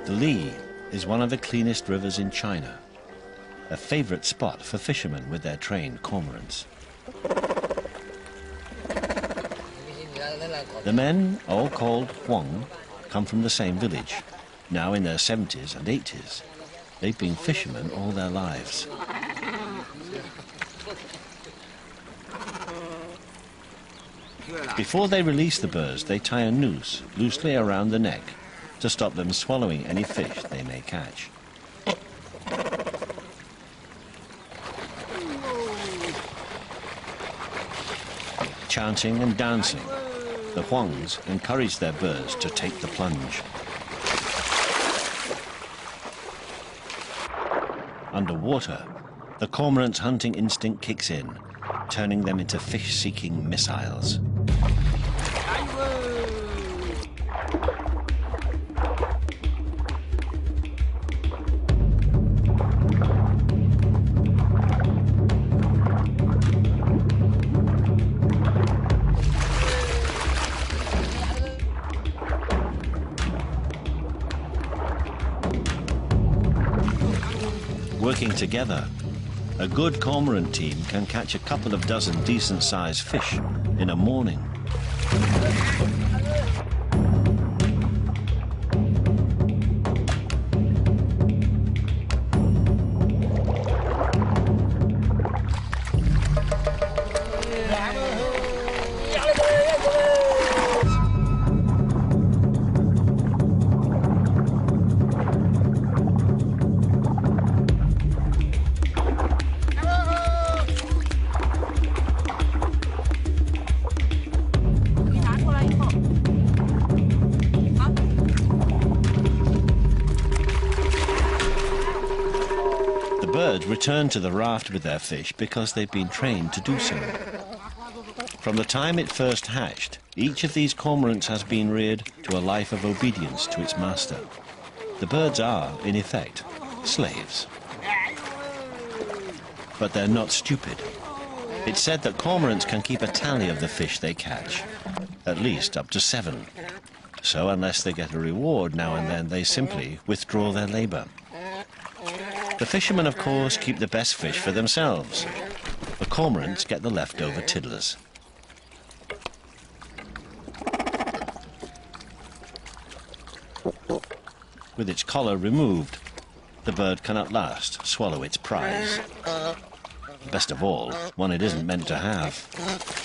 The Li is one of the cleanest rivers in China, a favorite spot for fishermen with their trained cormorants. The men, all called Huang, come from the same village, now in their 70s and 80s. They've been fishermen all their lives. Before they release the birds, they tie a noose loosely around the neck to stop them swallowing any fish they may catch. Chanting and dancing, the Huangs encourage their birds to take the plunge. Underwater, the cormorant's hunting instinct kicks in, turning them into fish-seeking missiles. Working together, a good cormorant team can catch a couple of dozen decent-sized fish in a morning. Return to the raft with their fish because they've been trained to do so. From the time it first hatched, each of these cormorants has been reared to a life of obedience to its master. The birds are, in effect, slaves. But they're not stupid. It's said that cormorants can keep a tally of the fish they catch, at least up to 7. So unless they get a reward now and then, they simply withdraw their labor. The fishermen, of course, keep the best fish for themselves. The cormorants get the leftover tiddlers. With its collar removed, the bird can at last swallow its prize. Best of all, one it isn't meant to have.